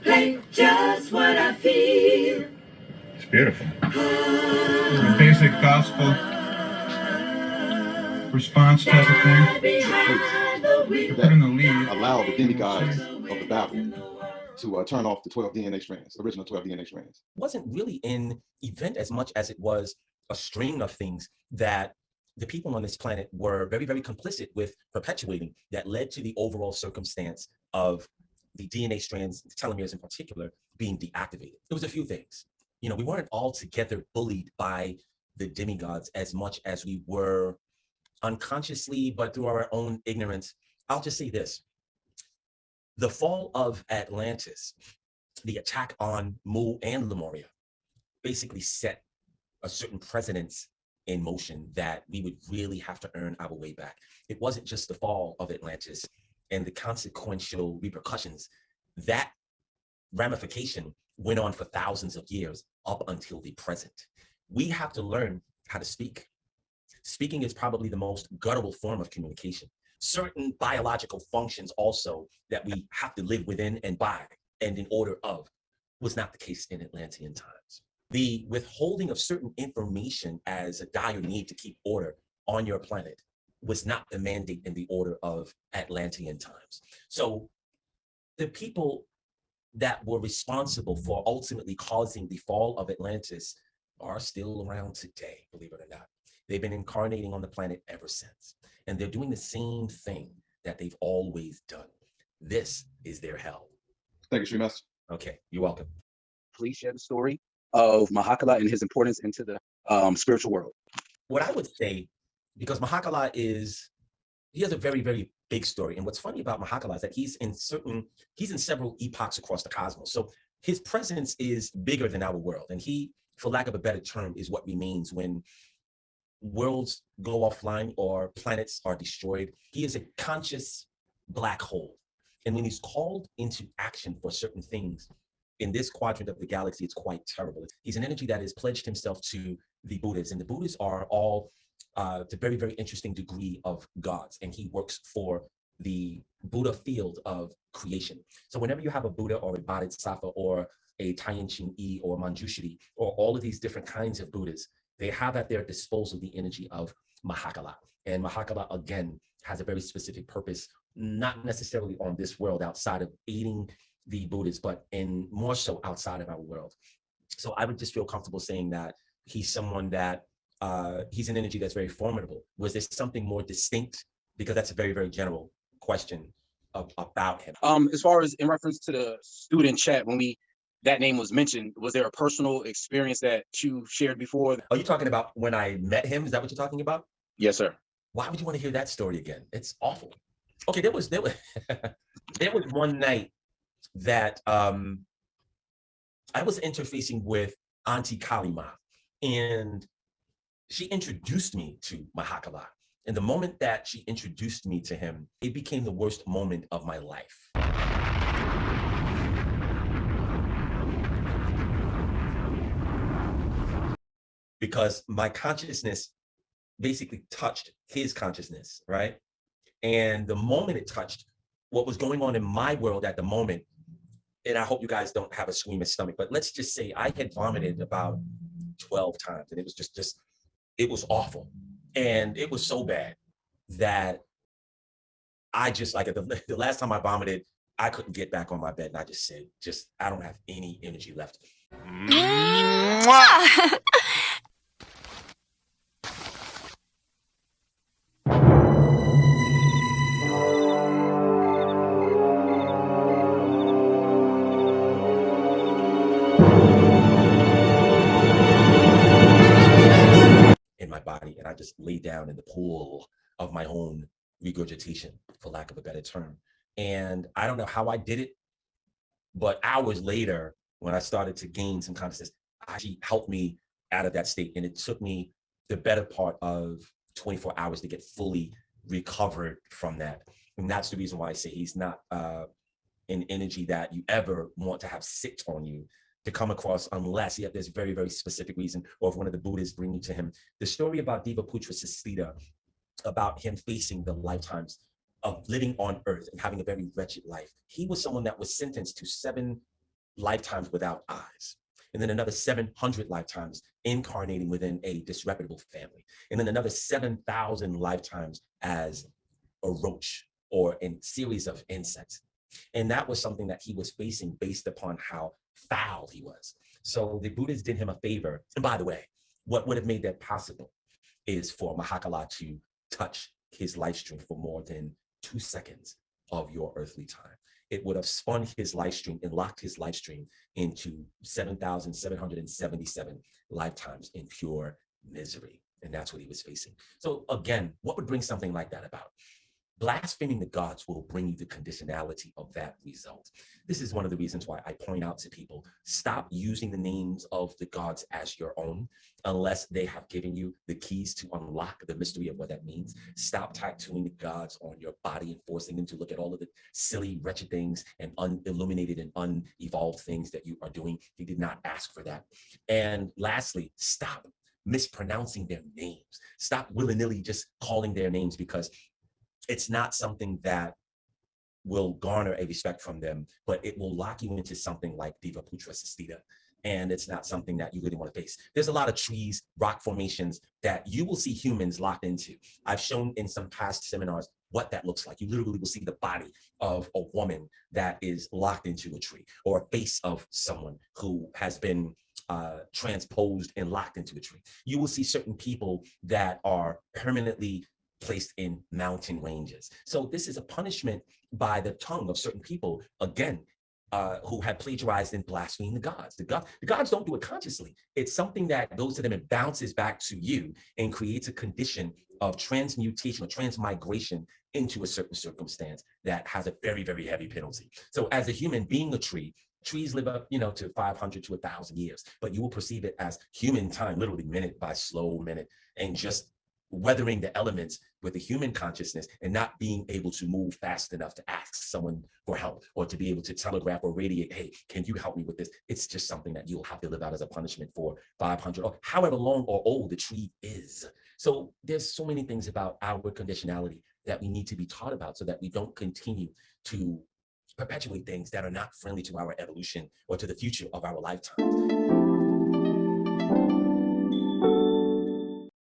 play just what I feel. It's beautiful. A basic gospel response type of thing. To put in the lead. Allow the demigods of the Bible to turn off the 12 DNA strands, the original 12 DNA strands. It wasn't really an event as much as it was a string of things that the people on this planet were very, very complicit with perpetuating that led to the overall circumstance of the DNA strands, the telomeres in particular, being deactivated. It was a few things. You know, we weren't altogether bullied by the demigods as much as we were unconsciously, but through our own ignorance. I'll just say this. The fall of Atlantis, the attack on Mu and Lemuria, basically set a certain precedence in motion that we would really have to earn our way back. It wasn't just the fall of Atlantis and the consequential repercussions. That ramification went on for thousands of years up until the present. We have to learn how to speak. Speaking is probably the most guttural form of communication. Certain biological functions also that we have to live within and by and in order of was not the case in Atlantean times. The withholding of certain information as a dire need to keep order on your planet was not the mandate in the order of Atlantean times. So the people that were responsible for ultimately causing the fall of Atlantis are still around today, believe it or not. They've been incarnating on the planet ever since. And they're doing the same thing that they've always done. This is their hell. Thank you, Stream Master. Okay, you're welcome. Please share the story of Mahakala and his importance into the spiritual world. What I would say, because Mahakala he has a very, very big story. And what's funny about Mahakala is that he's in several epochs across the cosmos. So his presence is bigger than our world. And he, for lack of a better term, is what remains when worlds go offline or planets are destroyed. He is a conscious black hole. And when he's called into action for certain things in this quadrant of the galaxy, it's quite terrible. He's an energy that has pledged himself to the Buddhas, and the Buddhas are all to very, very interesting degree of gods, and he works for the Buddha field of creation. So whenever you have a Buddha or a Bodhisattva or a Taiyin or Manjushri or all of these different kinds of Buddhas, they have at their disposal the energy of Mahakala. And Mahakala, again, has a very specific purpose, not necessarily on this world outside of aiding the Buddhists, but in more so outside of our world. So I would just feel comfortable saying that he's someone that, he's an energy that's very formidable. Was there something more distinct? Because that's a very, very general question about him. As far as in reference to the student chat, when that name was mentioned, was there a personal experience that you shared before? Are you talking about when I met him? Is that what you're talking about? Yes, sir. Why would you want to hear that story again? It's awful. Okay, there was there was one night that I was interfacing with Auntie KaliMa, and she introduced me to Mahakala. And the moment that she introduced me to him, it became the worst moment of my life. Because my consciousness basically touched his consciousness, right? And the moment it touched what was going on in my world at the moment, and I hope you guys don't have a squeamish stomach, but let's just say I had vomited about 12 times, and it was just it was awful. And it was so bad that I just, like, the last time I vomited, I couldn't get back on my bed, and I just said, I don't have any energy left. In my body, and I just lay down in the pool of my own regurgitation, for lack of a better term. And I don't know how I did it, but hours later, when I started to gain some consciousness, she helped me out of that state. And it took me the better part of 24 hours to get fully recovered from that. And that's the reason why I say he's not an energy that you ever want to have sit on you, to come across, unless there's a very, very specific reason, or if one of the Buddhists bring you to him. The story about Devaputra Sasita, about him facing the lifetimes of living on earth and having a very wretched life. He was someone that was sentenced to 7 lifetimes without eyes. And then another 700 lifetimes incarnating within a disreputable family. And then another 7,000 lifetimes as a roach or in series of insects. And that was something that he was facing based upon how foul he was. So the Buddhists did him a favor. And by the way, what would have made that possible is for Mahakala to touch his life stream for more than 2 seconds of your earthly time. It would have spun his life stream and locked his life stream into 7,777 lifetimes in pure misery. And that's what he was facing. So again, what would bring something like that about? Blaspheming the gods will bring you the conditionality of that result. This is one of the reasons why I point out to people, stop using the names of the gods as your own unless they have given you the keys to unlock the mystery of what that means. Stop tattooing the gods on your body and forcing them to look at all of the silly, wretched things and unilluminated and unevolved things that you are doing. They did not ask for that. And lastly, stop mispronouncing their names. Stop willy-nilly just calling their names, because it's not something that will garner a respect from them, but it will lock you into something like Diva Putra Sastita. And it's not something that you really want to face. There's a lot of trees, rock formations that you will see humans locked into. I've shown in some past seminars what that looks like. You literally will see the body of a woman that is locked into a tree, or a face of someone who has been transposed and locked into a tree. You will see certain people that are permanently placed in mountain ranges. So this is a punishment by the tongue of certain people, again, who had plagiarized and blasphemed the gods. The gods don't do it consciously. It's something that goes to them and bounces back to you and creates a condition of transmutation or transmigration into a certain circumstance that has a very, very heavy penalty. So as a human, being a tree, trees live up, to 500 to 1,000 years, but you will perceive it as human time, literally minute by slow minute, and just weathering the elements with the human consciousness and not being able to move fast enough to ask someone for help or to be able to telegraph or radiate, hey, can you help me with this? It's just something that you'll have to live out as a punishment for 500 or however long or old the tree is. So there's so many things about our conditionality that we need to be taught about so that we don't continue to perpetuate things that are not friendly to our evolution or to the future of our lifetime.